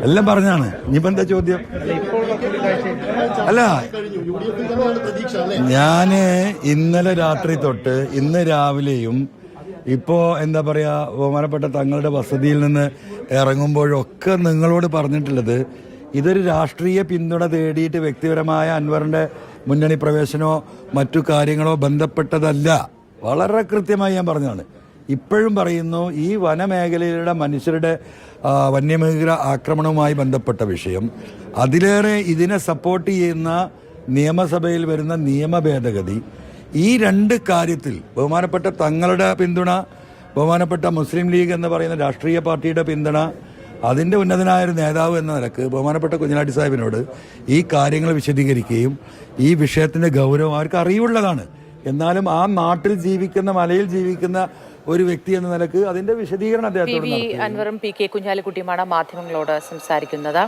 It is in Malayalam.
എല്ലാം പറഞ്ഞാണ്. ഇനിയിപ്പോ എന്താ ചോദ്യം? അല്ല, ഞാന് ഇന്നലെ രാത്രി തൊട്ട് ഇന്ന് രാവിലെയും ഇപ്പോ എന്താ പറയാ, ബഹുമാനപ്പെട്ട തങ്ങളുടെ വസതിയിൽ നിന്ന് ഇറങ്ങുമ്പോഴൊക്കെ നിങ്ങളോട് പറഞ്ഞിട്ടുള്ളത് ഇതൊരു രാഷ്ട്രീയ പിന്തുണ തേടിയിട്ട് വ്യക്തിപരമായ അൻവറിന്റെ മുന്നണി പ്രവേശനമോ മറ്റു കാര്യങ്ങളോ ബന്ധപ്പെട്ടതല്ല. വളരെ കൃത്യമായി ഞാൻ പറഞ്ഞതാണ്. ഇപ്പോഴും പറയുന്നു, ഈ വനമേഖലയിലുള്ള മനുഷ്യരുടെ വന്യമൃഗ ആക്രമണവുമായി ബന്ധപ്പെട്ട വിഷയം, അതിലേറെ ഇതിനെ സപ്പോർട്ട് ചെയ്യുന്ന നിയമസഭയിൽ വരുന്ന നിയമ ഭേദഗതി, ഈ രണ്ട് കാര്യത്തിൽ ബഹുമാനപ്പെട്ട തങ്ങളുടെ പിന്തുണ, ബഹുമാനപ്പെട്ട മുസ്ലിം ലീഗ് എന്ന് പറയുന്ന രാഷ്ട്രീയ പാർട്ടിയുടെ പിന്തുണ, അതിൻ്റെ ഉന്നതനായൊരു നേതാവ് എന്ന നിലക്ക് ബഹുമാനപ്പെട്ട കുഞ്ഞാലി സാഹിബിനോട് ഈ കാര്യങ്ങൾ വിശദീകരിക്കുകയും ഈ വിഷയത്തിൻ്റെ ഗൗരവം അവർക്ക് അറിവുള്ളതാണ്. എന്നാലും ആ നാട്ടിൽ ജീവിക്കുന്ന, മലയിൽ ജീവിക്കുന്ന ഒരു വ്യക്തി എന്ന നിലക്ക് അതിന്റെ വിശദീകരണം അദ്ദേഹത്തോട് അൻവറും പി കെ കുഞ്ഞാലിക്കുട്ടിയുമാണ് മാധ്യമങ്ങളോട് സംസാരിക്കുന്നത്.